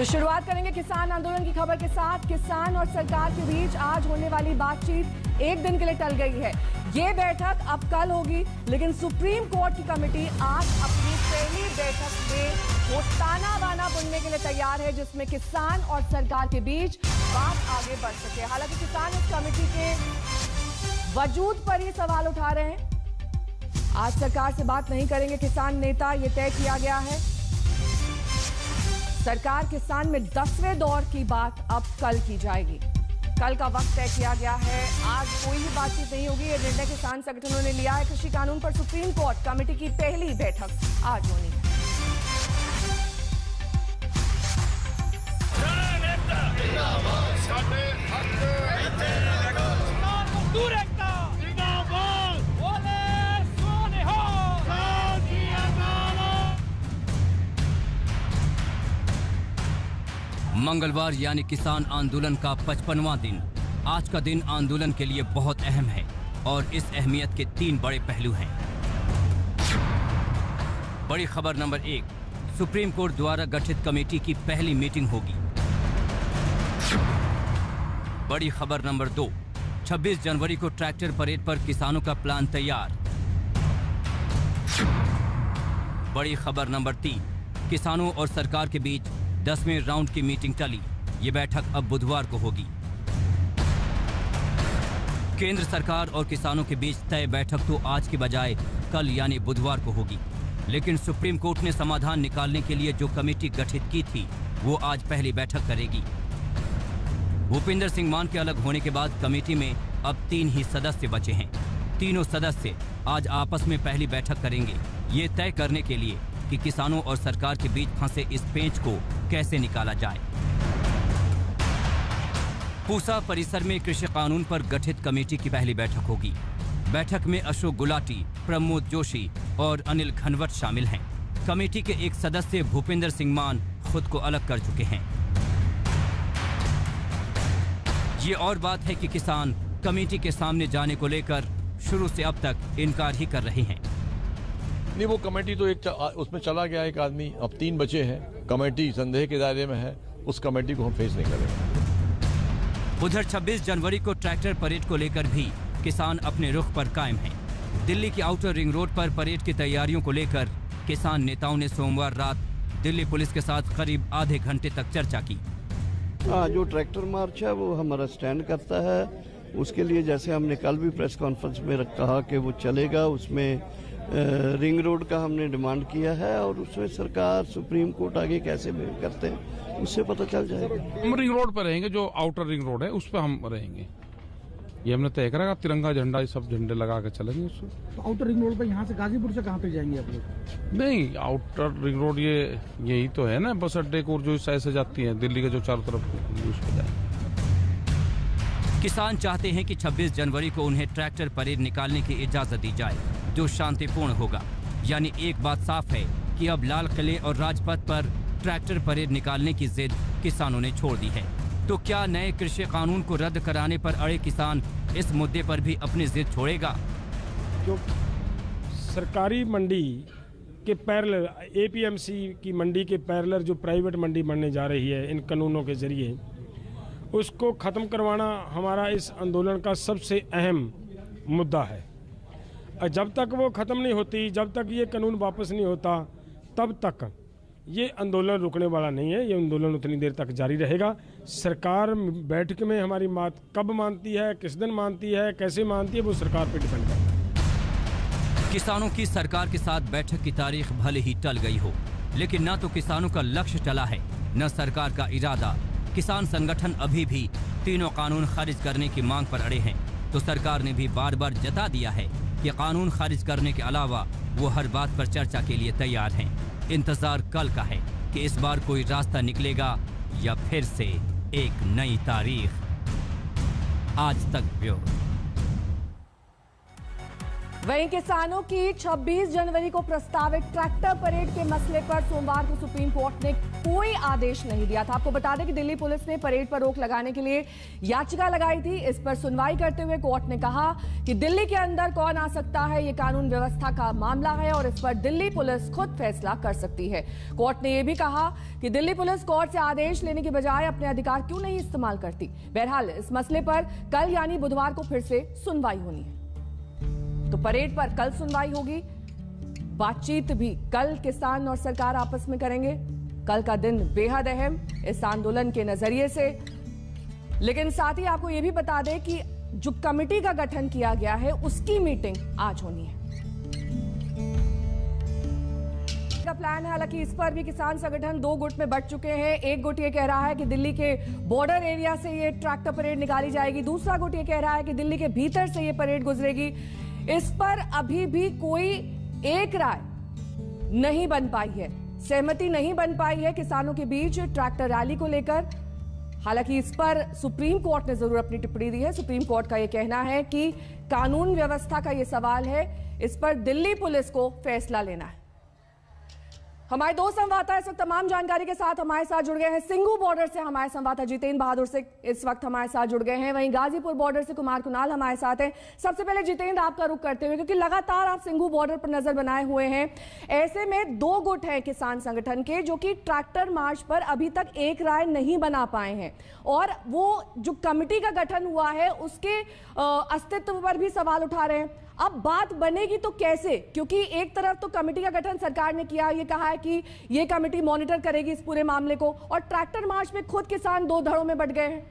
तो शुरुआत करेंगे किसान आंदोलन की खबर के साथ। किसान और सरकार के बीच आज होने वाली बातचीत एक दिन के लिए टल गई है। ये बैठक अब कल होगी, लेकिन सुप्रीम कोर्ट की कमेटी आज अपनी पहली बैठक में वो ताना बाना बुनने के लिए तैयार है, जिसमें किसान और सरकार के बीच बात आगे बढ़ सके। हालांकि किसान इस कमेटी के वजूद पर ही सवाल उठा रहे हैं। आज सरकार से बात नहीं करेंगे किसान नेता, ये तय किया गया है। सरकार किसान में 10वें दौर की बात अब कल की जाएगी। कल का वक्त तय किया गया है। आज कोई भी बातचीत नहीं होगी। ये निर्णय किसान संगठनों ने लिया है। कृषि कानून पर सुप्रीम कोर्ट कमेटी की पहली बैठक आज होनी है। मंगलवार यानी किसान आंदोलन का 55वां दिन। आज का दिन आंदोलन के लिए बहुत अहम है और इस अहमियत के 3 बड़े पहलू हैं। बड़ी खबर नंबर 1, सुप्रीम कोर्ट द्वारा गठित कमेटी की पहली मीटिंग होगी। बड़ी खबर नंबर 2, 26 जनवरी को ट्रैक्टर परेड पर किसानों का प्लान तैयार। बड़ी खबर नंबर 3, किसानों और सरकार के बीच 10वें राउंड की मीटिंग टली। ये बैठक अब बुधवार को होगी। केंद्र सरकार और किसानों के बीच तय बैठक तो आज के बजाय कल यानी बुधवार को होगी, लेकिन सुप्रीम कोर्ट ने समाधान निकालने के लिए जो कमेटी गठित की थी वो आज पहली बैठक करेगी। भूपेंद्र सिंह मान के अलग होने के बाद कमेटी में अब 3 ही सदस्य बचे हैं। तीनों सदस्य आज आपस में पहली बैठक करेंगे, ये तय करने के लिए कि किसानों और सरकार के बीच फंसे इस पेंच को कैसे निकाला जाए। पूसा परिसर में कृषि कानून पर गठित कमेटी की पहली बैठक होगी। बैठक में अशोक गुलाटी, प्रमोद जोशी और अनिल घनवट शामिल हैं। कमेटी के एक सदस्य भूपेंद्र सिंह मान खुद को अलग कर चुके हैं। ये और बात है कि किसान कमेटी के सामने जाने को लेकर शुरू से अब तक इनकार ही कर रहे हैं। नहीं, वो कमेटी तो एक उसमें चला गया एक आदमी, अब 3 बचे हैं। कमेटी संदेह के दायरे में है, उस कमेटी को हम फेस नहीं करेंगे। उधर 26 जनवरी को ट्रैक्टर परेड को लेकर भी किसान अपने रुख पर कायम हैं। दिल्ली की आउटर रिंग रोड पर परेड की तैयारियों को लेकर किसान नेताओं ने सोमवार रात दिल्ली पुलिस के साथ करीब आधे घंटे तक चर्चा की। जो ट्रैक्टर मार्च है वो हमारा स्टैंड करता है। उसके लिए जैसे हमने कल भी प्रेस कॉन्फ्रेंस में कहा कि वो चलेगा, उसमें रिंग रोड का हमने डिमांड किया है और उसमें सरकार सुप्रीम कोर्ट आगे कैसे बिहेव करते हैं उससे पता चल जाएगा। हम रिंग रोड पर रहेंगे, जो आउटर रिंग रोड है उस पर हम रहेंगे। ये हमने तय करा, तिरंगा झंडा ये सब झंडे लगा कर चलेंगे उससे। तो आउटर रिंग रोड पर यहाँ से गाजीपुर से कहाँ पे जाएंगे आप लोग? नहीं, आउटर रिंग रोड यही तो है ना, बस अड्डे को जो इस साइड से जाती है दिल्ली के जो चारों तरफ उस पर जाए। किसान चाहते हैं कि 26 जनवरी को उन्हें ट्रैक्टर परेड निकालने की इजाजत दी जाए, जो शांतिपूर्ण होगा। यानी एक बात साफ है कि अब लाल किले और राजपथ पर ट्रैक्टर परेड निकालने की जिद किसानों ने छोड़ दी है। तो क्या नए कृषि कानून को रद्द कराने पर अड़े किसान इस मुद्दे पर भी अपनी जिद छोड़ेगा? जो सरकारी मंडी के पैरेलल, APMC की मंडी के पैरेलल जो प्राइवेट मंडी बनने जा रही है इन कानूनों के जरिए, उसको ख़त्म करवाना हमारा इस आंदोलन का सबसे अहम मुद्दा है। और जब तक वो ख़त्म नहीं होती, जब तक ये कानून वापस नहीं होता, तब तक ये आंदोलन रुकने वाला नहीं है। ये आंदोलन उतनी देर तक जारी रहेगा। सरकार बैठक में हमारी बात कब मानती है, किस दिन मानती है, कैसे मानती है, वो सरकार पर डिपेंड करता है। किसानों की सरकार के साथ बैठक की तारीख भले ही टल गई हो, लेकिन न तो किसानों का लक्ष्य टला है, न सरकार का इरादा। किसान संगठन अभी भी तीनों कानून खारिज करने की मांग पर अड़े हैं। तो सरकार ने भी बार बार जता दिया है कि कानून खारिज करने के अलावा वो हर बात पर चर्चा के लिए तैयार हैं। इंतजार कल का है कि इस बार कोई रास्ता निकलेगा या फिर से एक नई तारीख। आज तक ब्यूरो। वहीं किसानों की 26 जनवरी को प्रस्तावित ट्रैक्टर परेड के मसले पर सोमवार को सुप्रीम कोर्ट ने कोई आदेश नहीं दिया था। आपको बता दें कि दिल्ली पुलिस ने परेड पर रोक लगाने के लिए याचिका लगाई थी। इस पर सुनवाई करते हुए कोर्ट ने कहा कि दिल्ली के अंदर कौन आ सकता है, ये कानून व्यवस्था का मामला है और इस पर दिल्ली पुलिस खुद फैसला कर सकती है। कोर्ट ने यह भी कहा कि दिल्ली पुलिस कोर्ट से आदेश लेने के बजाय अपने अधिकार क्यों नहीं इस्तेमाल करती। बहरहाल इस मसले पर कल यानी बुधवार को फिर से सुनवाई होनी है। तो परेड पर कल सुनवाई होगी। बातचीत भी कल किसान और सरकार आपस में करेंगे। कल का दिन बेहद अहम इस आंदोलन के नजरिए से। लेकिन साथ ही आपको यह भी बता दें कि जो कमेटी का गठन किया गया है उसकी मीटिंग आज होनी है। का प्लान है, हालांकि इस पर भी किसान संगठन दो गुट में बंट चुके हैं। एक गुट ये कह रहा है कि दिल्ली के बॉर्डर एरिया से ये ट्रैक्टर परेड निकाली जाएगी, दूसरा गुट ये कह रहा है कि दिल्ली के भीतर से ये परेड गुजरेगी। इस पर अभी भी कोई एक राय नहीं बन पाई है, सहमति नहीं बन पाई है किसानों के बीच ट्रैक्टर रैली को लेकर। हालांकि इस पर सुप्रीम कोर्ट ने जरूर अपनी टिप्पणी दी है। सुप्रीम कोर्ट का यह कहना है कि कानून व्यवस्था का यह सवाल है, इस पर दिल्ली पुलिस को फैसला लेना है। हमारे दो संवाददाता इस वक्त तमाम जानकारी के साथ हमारे साथ जुड़ गए हैं। सिंघू बॉर्डर से हमारे संवाददाता जितेंद्र बहादुर से इस वक्त हमारे साथ जुड़ गए हैं। वहीं गाजीपुर बॉर्डर से कुमार कुणाल हमारे साथ हैं। सबसे पहले जितेंद्र, आपका रुख करते हुए, क्योंकि लगातार आप सिंघू बॉर्डर पर नजर बनाए हुए हैं, ऐसे में दो गुट हैं किसान संगठन के जो कि ट्रैक्टर मार्च पर अभी तक एक राय नहीं बना पाए हैं और वो जो कमेटी का गठन हुआ है उसके अस्तित्व पर भी सवाल उठा रहे हैं। अब बात बनेगी तो कैसे, क्योंकि एक तरफ तो कमेटी का गठन सरकार ने किया, ये कहा है कि ये कमेटी मॉनिटर करेगी इस पूरे मामले को, और ट्रैक्टर मार्च में खुद किसान दो धड़ों में बंट गए हैं।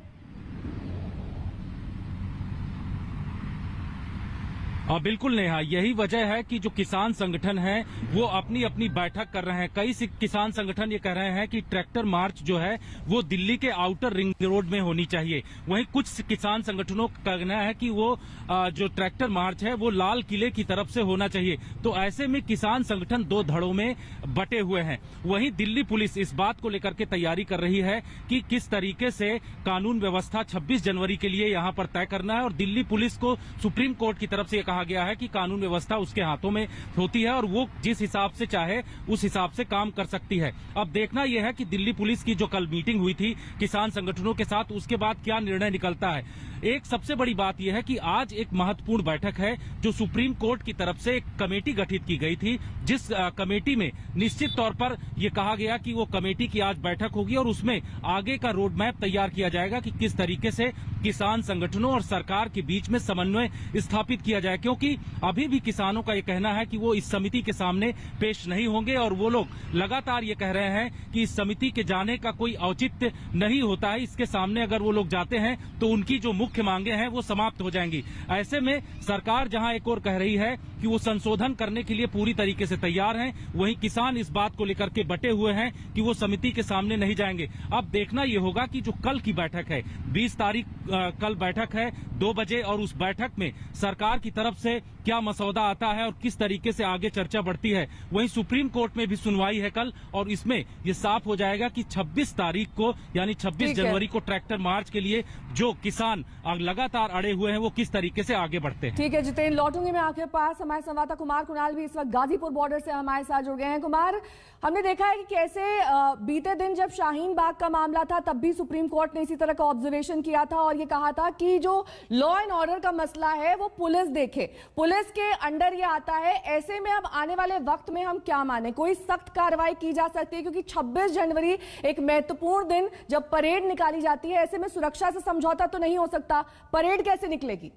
बिल्कुल नेहा, यही वजह है कि जो किसान संगठन हैं वो अपनी अपनी बैठक कर रहे हैं। कई किसान संगठन ये कह रहे हैं कि ट्रैक्टर मार्च जो है वो दिल्ली के आउटर रिंग रोड में होनी चाहिए। वहीं कुछ किसान संगठनों का कहना है कि वो जो ट्रैक्टर मार्च है वो लाल किले की तरफ से होना चाहिए। तो ऐसे में किसान संगठन दो धड़ों में बटे हुए हैं। वहीं दिल्ली पुलिस इस बात को लेकर के तैयारी कर रही है कि किस तरीके से कानून व्यवस्था 26 जनवरी के लिए यहाँ पर तय करना है, और दिल्ली पुलिस को सुप्रीम कोर्ट की तरफ से कहा गया है कि कानून व्यवस्था उसके हाथों में होती है और वो जिस हिसाब से चाहे उस हिसाब से काम कर सकती है। अब देखना यह है कि दिल्ली पुलिस की जो कल मीटिंग हुई थी किसान संगठनों के साथ, उसके बाद क्या निर्णय निकलता है। एक सबसे बड़ी बात यह है कि आज एक महत्वपूर्ण बैठक है जो सुप्रीम कोर्ट की तरफ से एक कमेटी गठित की गई थी, जिस कमेटी में निश्चित तौर पर यह कहा गया कि वो कमेटी की आज बैठक होगी और उसमें आगे का रोड मैप तैयार किया जाएगा कि किस तरीके से किसान संगठनों और सरकार के बीच में समन्वय स्थापित किया जाए। क्योंकि अभी भी किसानों का ये कहना है कि वो इस समिति के सामने पेश नहीं होंगे और वो लोग लगातार ये कह रहे हैं कि इस समिति के जाने का कोई औचित्य नहीं होता है। इसके सामने अगर वो लोग जाते हैं तो उनकी जो मुख्य मांगे हैं वो समाप्त हो जाएंगी। ऐसे में सरकार जहां एक और कह रही है कि वो संशोधन करने के लिए पूरी तरीके से तैयार हैं, वहीं किसान इस बात को लेकर के बटे हुए हैं कि वो समिति के सामने नहीं जाएंगे। अब देखना ये होगा कि जो कल की बैठक है 20 तारीख कल बैठक है 2 बजे, और उस बैठक में सरकार की तरफ से क्या मसौदा आता है और किस तरीके से आगे चर्चा बढ़ती है। वहीं सुप्रीम कोर्ट में भी सुनवाई है कल, और इसमें ये साफ हो जाएगा कि 26 तारीख को यानी 26 जनवरी को ट्रैक्टर मार्च के लिए जो किसान लगातार अड़े हुए हैं वो किस तरीके से आगे बढ़ते हैं। ठीक है जितेंद्र, लौटूंगी मैं आपके पास। हमारे संवाददाता कुमार कुणाल भी इस वक्त गाजीपुर बॉर्डर से हमारे साथ जुड़ गए हैं। कुमार, हमने देखा है कि कैसे बीते दिन जब शाहीन बाग का मामला था तब भी सुप्रीम कोर्ट ने इसी तरह का ऑब्जर्वेशन किया था और ये कहा था कि जो लॉ एंड ऑर्डर का मसला है वो पुलिस देखे, पुलिस के अंडर ये आता है। ऐसे में अब आने वाले वक्त में हम क्या माने, कोई सख्त कार्रवाई की जा सकती है, क्योंकि 26 जनवरी एक महत्वपूर्ण दिन जब परेड निकाली जाती है, ऐसे में सुरक्षा से समझौता तो नहीं हो सकता। परेड कैसे निकलेगी?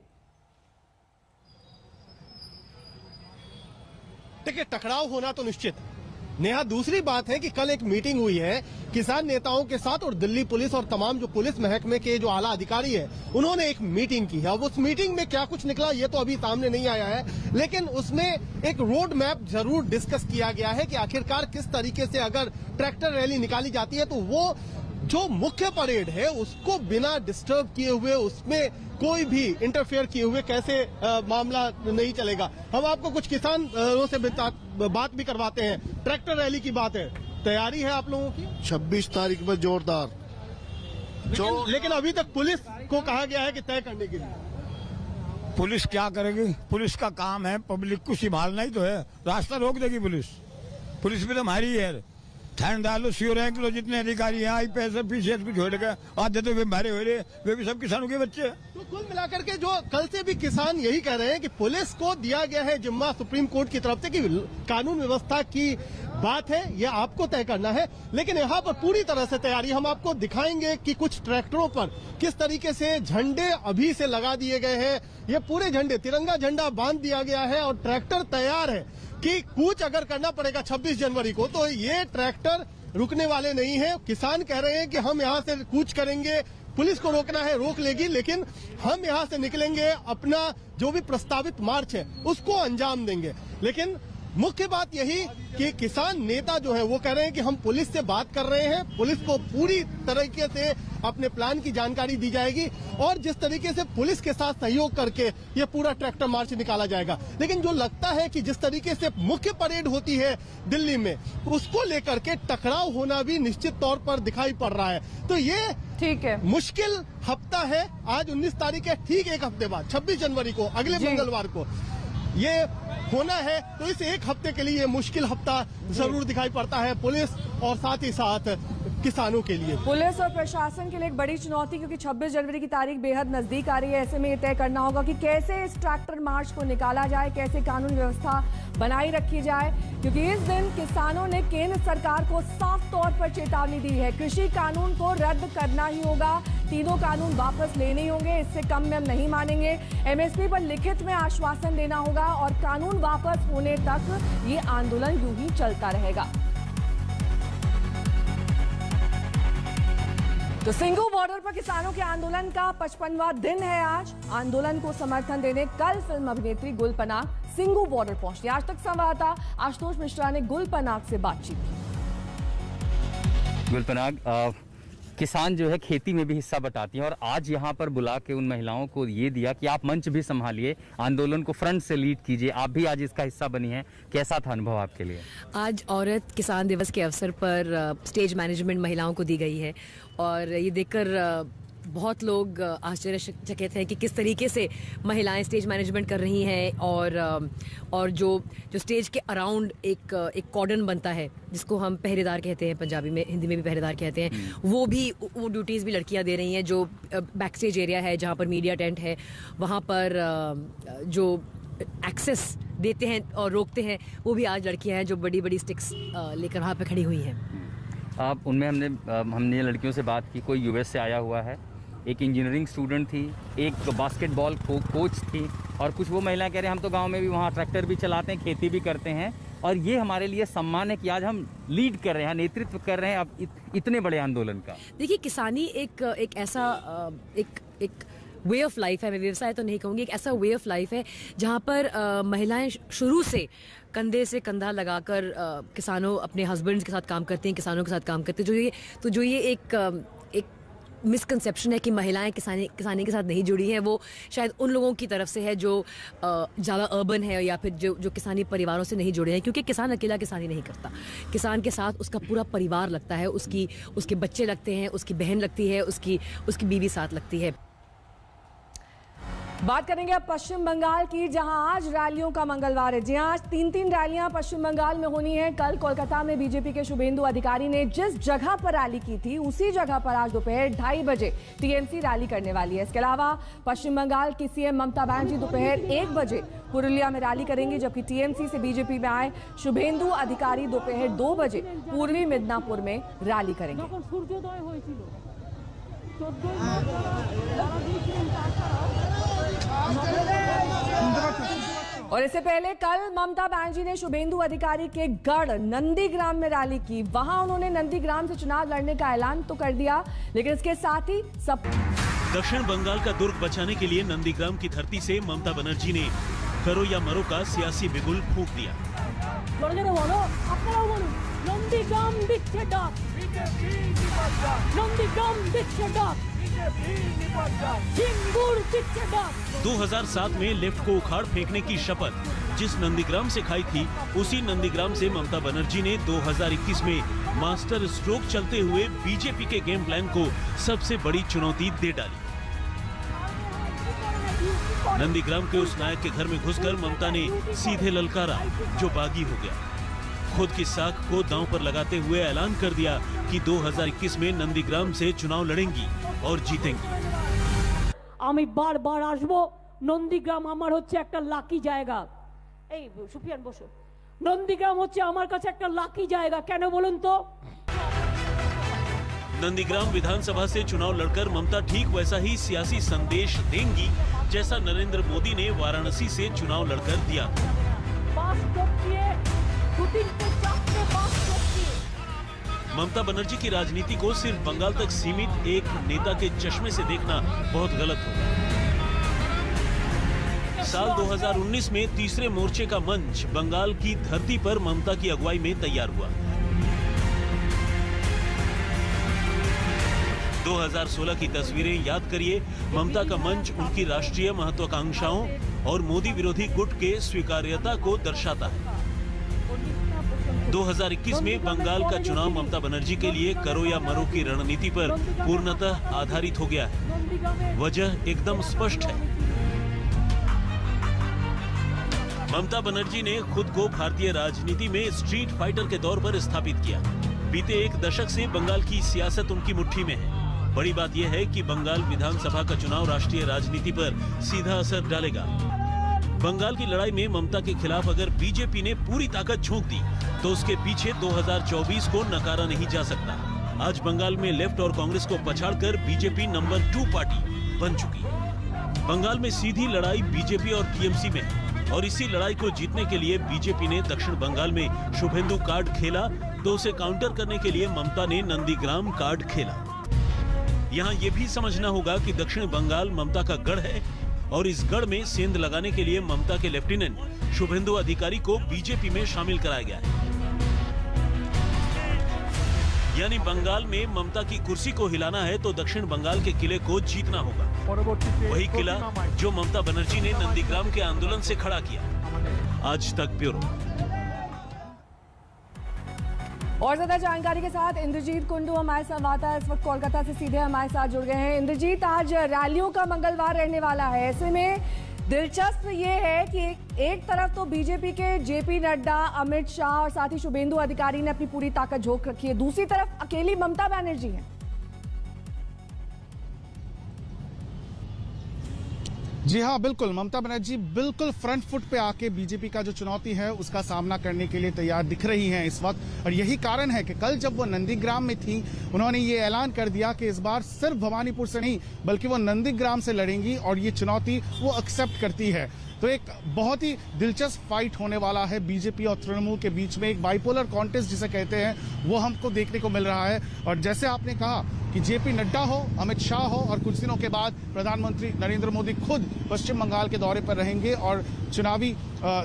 देखिए, टकराव होना तो निश्चित है नेहा। दूसरी बात है कि कल एक मीटिंग हुई है किसान नेताओं के साथ और दिल्ली पुलिस और तमाम जो पुलिस महकमे के जो आला अधिकारी है उन्होंने एक मीटिंग की है। अब उस मीटिंग में क्या कुछ निकला ये तो अभी सामने नहीं आया है, लेकिन उसमें एक रोड मैप जरूर डिस्कस किया गया है कि आखिरकार किस तरीके से अगर ट्रैक्टर रैली निकाली जाती है तो वो जो मुख्य परेड है उसको बिना डिस्टर्ब किए हुए, उसमें कोई भी इंटरफेयर किए हुए कैसे मामला नहीं चलेगा। हम आपको कुछ किसानों से बात भी करवाते हैं। ट्रैक्टर रैली की बात है, तैयारी है आप लोगों की? 26 तारीख में जोरदार लेकिन अभी तक पुलिस को कहा गया है कि तय करने के लिए पुलिस क्या करेगी? पुलिस का काम है पब्लिक को संभालना ही तो है। रास्ता रोक देगी पुलिस। पुलिस भी तो हमारी है। थानेदार लो, सीओ रैंक लो, जितने अधिकारी हैं, IPS पीछे को छोड़ के आधे तो वे मारे हो रहे, वे भी सब किसानों के बच्चे। तो कुल मिलाकर के जो कल से भी किसान यही कह रहे हैं कि पुलिस को दिया गया है जिम्मा सुप्रीम कोर्ट की तरफ से कि कानून व्यवस्था की बात है, ये आपको तय करना है। लेकिन यहाँ पर पूरी तरह से तैयारी, हम आपको दिखाएंगे कि कुछ ट्रैक्टरों पर किस तरीके से झंडे अभी से लगा दिए गए हैं। ये पूरे झंडे, तिरंगा झंडा बांध दिया गया है और ट्रैक्टर तैयार है कि कूच अगर करना पड़ेगा 26 जनवरी को तो ये ट्रैक्टर रुकने वाले नहीं है। किसान कह रहे हैं कि हम यहाँ से कूच करेंगे, पुलिस को रोकना है रोक लेगी, लेकिन हम यहाँ से निकलेंगे, अपना जो भी प्रस्तावित मार्च है उसको अंजाम देंगे। लेकिन मुख्य बात यही कि किसान नेता जो है वो कह रहे हैं कि हम पुलिस से बात कर रहे हैं, पुलिस को पूरी तरीके से अपने प्लान की जानकारी दी जाएगी और जिस तरीके से पुलिस के साथ सहयोग करके ये पूरा ट्रैक्टर मार्च निकाला जाएगा। लेकिन जो लगता है कि जिस तरीके से मुख्य परेड होती है दिल्ली में, उसको लेकर के टकराव होना भी निश्चित तौर पर दिखाई पड़ रहा है। तो ये ठीक है, मुश्किल हफ्ता है। आज 19 तारीख है, ठीक एक हफ्ते बाद 26 जनवरी को, अगले मंगलवार को ये होना है। तो इस एक हफ्ते के लिए मुश्किल हफ्ता जरूर दिखाई पड़ता है पुलिस और साथ ही साथ किसानों के लिए। पुलिस और प्रशासन के लिए एक बड़ी चुनौती, क्योंकि 26 जनवरी की तारीख बेहद नजदीक आ रही है। ऐसे में ये तय करना होगा कि कैसे इस ट्रैक्टर मार्च को निकाला जाए, कैसे कानून व्यवस्था बनाई रखी जाए, क्योंकि इस दिन किसानों ने केंद्र सरकार को साफ तौर पर चेतावनी दी है। कृषि कानून को रद्द करना ही होगा, तीनों कानून वापस लेने ही होंगे, इससे कम में हम नहीं मानेंगे। MSP पर लिखित में आश्वासन देना होगा और कानून वापस होने तक ये आंदोलन यूं ही चलता रहेगा। तो सिंघू बॉर्डर पर किसानों के आंदोलन का 55वां दिन है आज। आंदोलन को समर्थन देने कल फिल्म अभिनेत्री गुल पनाग सिंघू बॉर्डर पहुंची। आज तक संवाददाता आशुतोष मिश्रा ने गुल पनाग से बातचीत की। गुल पनाग, किसान जो है खेती में भी हिस्सा बटाती हैं और आज यहाँ पर बुला के उन महिलाओं को ये दिया कि आप मंच भी संभालिए, आंदोलन को फ्रंट से लीड कीजिए, आप भी आज इसका हिस्सा बनी हैं। कैसा था अनुभव आपके लिए? आज औरत किसान दिवस के अवसर पर स्टेज मैनेजमेंट महिलाओं को दी गई है और ये देखकर बहुत लोग आश्चर्यचकित हैं कि किस तरीके से महिलाएं स्टेज मैनेजमेंट कर रही हैं और जो स्टेज के अराउंड एक कॉर्डन बनता है जिसको हम पहरेदार कहते हैं, पंजाबी में, हिंदी में भी पहरेदार कहते हैं, वो ड्यूटीज़ भी लड़कियां दे रही हैं। जो बैक स्टेज एरिया है जहां पर मीडिया टेंट है, वहां पर जो एक्सेस देते हैं और रोकते हैं, वो भी आज लड़कियां हैं जो बड़ी बड़ी स्टिक्स लेकर वहाँ पर खड़ी हुई हैं। आप उनमें हमने लड़कियों से बात की, कोई US से आया हुआ है, एक इंजीनियरिंग स्टूडेंट थी, एक बास्केटबॉल कोच थी और कुछ वो महिलाएं कह रहे हैं हम तो गांव में भी वहाँ ट्रैक्टर भी चलाते हैं, खेती भी करते हैं और ये हमारे लिए सम्मान है कि आज हम लीड कर रहे हैं, नेतृत्व कर रहे हैं अब इतने बड़े आंदोलन का। देखिए, किसानी एक ऐसा एक वे ऑफ लाइफ है, मैं व्यवसाय तो नहीं कहूँगी, एक ऐसा वे ऑफ लाइफ है जहाँ पर महिलाएं शुरू से कंधे से कंधा लगाकर किसानों अपने हस्बैंड्स के साथ काम करती हैं, किसानों के साथ काम करते हैं। जो ये एक मिसकंसेप्शन है कि महिलाएं किसानी के साथ नहीं जुड़ी हैं, वो शायद उन लोगों की तरफ से है जो ज़्यादा अर्बन है या फिर जो किसानी परिवारों से नहीं जुड़े हैं, क्योंकि किसान अकेला किसानी नहीं करता। किसान के साथ उसका पूरा परिवार लगता है, उसके बच्चे लगते हैं, उसकी बहन लगती है, उसकी बीवी साथ लगती है। बात करेंगे अब पश्चिम बंगाल की, जहां आज रैलियों का मंगलवार है। जी आज 3 रैलियां पश्चिम बंगाल में होनी है। कल कोलकाता में बीजेपी के शुभेंदु अधिकारी ने जिस जगह पर रैली की थी उसी जगह पर आज दोपहर 2:30 बजे टीएमसी रैली करने वाली है। इसके अलावा पश्चिम बंगाल की सीएम ममता बनर्जी दोपहर 1 बजे पुरुलिया में रैली करेंगी, जबकि टीएमसी से बीजेपी में आए शुभेंदु अधिकारी दोपहर 2 बजे पूर्वी मिदनापुर में रैली करेंगे। और इससे पहले कल ममता बनर्जी ने शुभेंदु अधिकारी के गढ़ नंदीग्राम में रैली की। वहां उन्होंने नंदीग्राम से चुनाव लड़ने का ऐलान तो कर दिया, लेकिन इसके साथ ही दक्षिण बंगाल का दुर्ग बचाने के लिए नंदीग्राम की धरती से ममता बनर्जी ने करो या मरो का सियासी बिगुल फूंक दिया। नंदीग्राम दिखे डाक, नंदीग्राम दिखे डाक, 2007 में लेफ्ट को उखाड़ फेंकने की शपथ जिस नंदीग्राम से खाई थी, उसी नंदीग्राम से ममता बनर्जी ने 2021 में मास्टर स्ट्रोक चलते हुए बीजेपी के गेम प्लान को सबसे बड़ी चुनौती दे डाली। नंदीग्राम के उस नायक के घर में घुसकर ममता ने सीधे ललकारा, जो बागी हो गया। खुद की साख को दांव पर लगाते हुए ऐलान कर दिया कि 2021 में नंदीग्राम से चुनाव लड़ेंगी और जीतेंगी। আমি বারবার আসবো, নন্দীগ্রাম আমার হচ্ছে একটা লাকি জায়গা। এই সুপিয়ান বসো, নন্দীগ্রাম হচ্ছে আমার কাছে একটা লাকি জায়গা। কেন বলুন তো? नंदीग्राम विधानसभा से चुनाव लड़कर ममता ठीक वैसा ही सियासी संदेश देंगी जैसा नरेंद्र मोदी ने वाराणसी से चुनाव लड़कर दिया। ममता बनर्जी की राजनीति को सिर्फ बंगाल तक सीमित एक नेता के चश्मे से देखना बहुत गलत होगा। साल 2019 में तीसरे मोर्चे का मंच बंगाल की धरती पर ममता की अगुवाई में तैयार हुआ। 2016 की तस्वीरें याद करिए। ममता का मंच उनकी राष्ट्रीय महत्वाकांक्षाओं और मोदी विरोधी गुट के स्वीकार्यता को दर्शाता है। 2021 में बंगाल का चुनाव ममता बनर्जी के लिए करो या मरो की रणनीति पर पूर्णतः आधारित हो गया है। वजह एकदम स्पष्ट है। ममता बनर्जी ने खुद को भारतीय राजनीति में स्ट्रीट फाइटर के तौर पर स्थापित किया। बीते एक दशक से बंगाल की सियासत उनकी मुट्ठी में है। बड़ी बात यह है कि बंगाल विधानसभा का चुनाव राष्ट्रीय राजनीति पर सीधा असर डालेगा। बंगाल की लड़ाई में ममता के खिलाफ अगर बीजेपी ने पूरी ताकत झोंक दी तो उसके पीछे 2024 को नकारा नहीं जा सकता। आज बंगाल में लेफ्ट और कांग्रेस को पछाड़कर बीजेपी नंबर 2 पार्टी बन चुकी है। बंगाल में सीधी लड़ाई बीजेपी और टीएमसी में है और इसी लड़ाई को जीतने के लिए बीजेपी ने दक्षिण बंगाल में शुभेंदु कार्ड खेला तो उसे काउंटर करने के लिए ममता ने नंदीग्राम कार्ड खेला। यहाँ ये भी समझना होगा कि दक्षिण बंगाल ममता का गढ़ है और इस गढ़ में सेंध लगाने के लिए ममता के लेफ्टिनेंट शुभेंदु अधिकारी को बीजेपी में शामिल कराया गया है। यानी बंगाल में ममता की कुर्सी को हिलाना है तो दक्षिण बंगाल के किले को जीतना होगा। वही किला जो ममता बनर्जी ने नंदीग्राम के आंदोलन से खड़ा किया। आज तक ब्यूरो। और ज्यादा जानकारी के साथ इंद्रजीत कुंडू हमारे संवाददाता इस वक्त कोलकाता से सीधे हमारे साथ जुड़ गए हैं। इंद्रजीत, आज रैलियों का मंगलवार रहने वाला है। ऐसे में दिलचस्प ये है कि एक तरफ तो बीजेपी के जेपी नड्डा, अमित शाह और साथ ही शुभेंदु अधिकारी ने अपनी पूरी ताकत झोंक रखी है, दूसरी तरफ अकेली ममता बनर्जी है। जी हाँ, बिल्कुल। ममता बनर्जी बिल्कुल फ्रंट फुट पे आके बीजेपी का जो चुनौती है उसका सामना करने के लिए तैयार दिख रही हैं इस वक्त। और यही कारण है कि कल जब वो नंदीग्राम में थी उन्होंने ये ऐलान कर दिया कि इस बार सिर्फ भवानीपुर से नहीं बल्कि वो नंदीग्राम से लड़ेंगी और ये चुनौती वो एक्सेप्ट करती है। तो एक बहुत ही दिलचस्प फाइट होने वाला है बीजेपी और तृणमूल के बीच में। एक बाइपोलर कॉन्टेस्ट जिसे कहते हैं वो हमको देखने को मिल रहा है। और जैसे आपने कहा कि जेपी नड्डा हो, अमित शाह हो और कुछ दिनों के बाद प्रधानमंत्री नरेंद्र मोदी खुद पश्चिम बंगाल के दौरे पर रहेंगे और चुनावी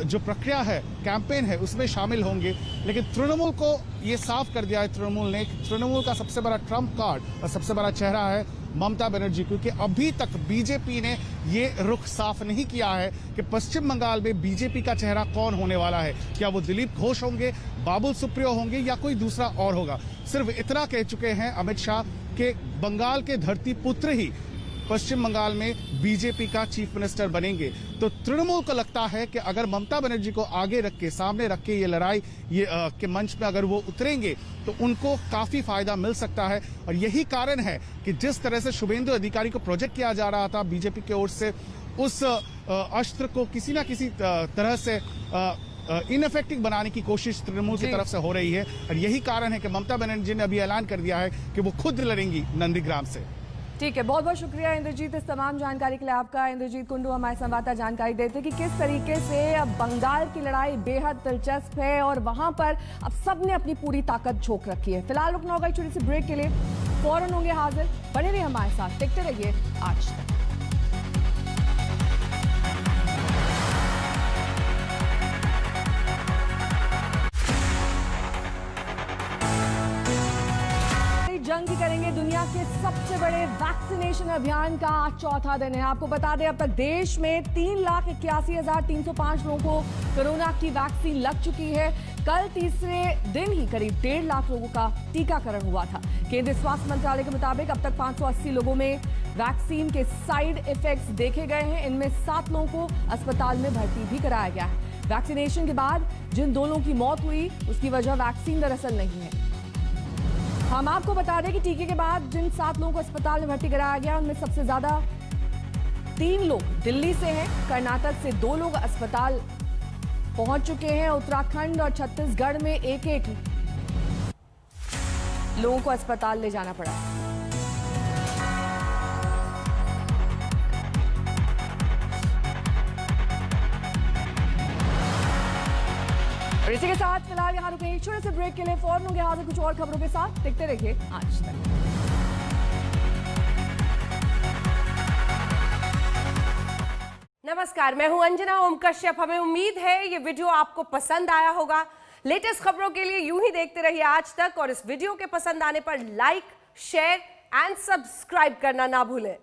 जो प्रक्रिया है, कैंपेन है, उसमें शामिल होंगे। लेकिन तृणमूल को ये साफ कर दिया है तृणमूल ने। तृणमूल का सबसे बड़ा ट्रम्प कार्ड और सबसे बड़ा चेहरा है ममता बनर्जी, क्योंकि अभी तक बीजेपी ने ये रुख साफ नहीं किया है कि पश्चिम बंगाल में बीजेपी का चेहरा कौन होने वाला है। क्या वो दिलीप घोष होंगे, बाबुल सुप्रियो होंगे या कोई दूसरा और होगा। सिर्फ इतना कह चुके हैं अमित शाह के बंगाल के धरती पुत्र ही पश्चिम बंगाल में बीजेपी का चीफ मिनिस्टर बनेंगे। तो तृणमूल को लगता है कि अगर ममता बनर्जी को आगे रख के, सामने रख के ये लड़ाई के मंच में अगर वो उतरेंगे तो उनको काफी फायदा मिल सकता है। और यही कारण है कि जिस तरह से शुभेंदु अधिकारी को प्रोजेक्ट किया जा रहा था बीजेपी की ओर से, उस अस्त्र को किसी ना किसी तरह से इनफेक्टिव बनाने की कोशिश तृणमूल की तरफ से हो रही है। और यही कारण है कि ममता बनर्जी ने अभी ऐलान कर दिया है कि वो खुद लड़ेंगी नंदीग्राम से। ठीक है, बहुत बहुत शुक्रिया इंद्रजीत इस तमाम जानकारी के लिए आपका। इंद्रजीत कुंडू हमारे संवाददाता जानकारी देते कि किस तरीके से अब बंगाल की लड़ाई बेहद दिलचस्प है और वहां पर अब सबने अपनी पूरी ताकत झोंक रखी है। फिलहाल रुकना होगा एक छोटी सी ब्रेक के लिए, फौरन होंगे हाजिर। बने रहिए हमारे साथ, देखते रहिए आज तक। जंग करेंगे दुनिया के सबसे बड़े वैक्सीनेशन अभियान का आज चौथा दिन है। आपको बता दें अब तक देश में 3,81,305 लोगों को कोरोना की वैक्सीन लग चुकी है। कल तीसरे दिन ही करीब 1.5 लाख लोगों का टीकाकरण हुआ था। केंद्रीय स्वास्थ्य मंत्रालय के मुताबिक अब तक 580 लोगों में वैक्सीन के साइड इफेक्ट्स देखे गए हैं। इनमें 7 लोगों को अस्पताल में भर्ती भी कराया गया है। वैक्सीनेशन के बाद जिन 2 लोगों की मौत हुई उसकी वजह वैक्सीन दरअसल नहीं है। हम आपको बता दें कि टीके के बाद जिन 7 लोगों को अस्पताल में भर्ती कराया गया उनमें सबसे ज्यादा 3 लोग दिल्ली से हैं। कर्नाटक से 2 लोग अस्पताल पहुंच चुके हैं। उत्तराखंड और छत्तीसगढ़ में एक लोगों को अस्पताल ले जाना पड़ा। और इसी के साथ फिलहाल यहां रुके एक छोटे से ब्रेक के लिए। फौरन होंगे हाजिर कुछ और खबरों के साथ। देखते रहिए आज तक। नमस्कार, मैं हूं अंजना ओम कश्यप। हमें उम्मीद है ये वीडियो आपको पसंद आया होगा। लेटेस्ट खबरों के लिए यूं ही देखते रहिए आज तक और इस वीडियो के पसंद आने पर लाइक, शेयर एंड सब्सक्राइब करना ना भूलें।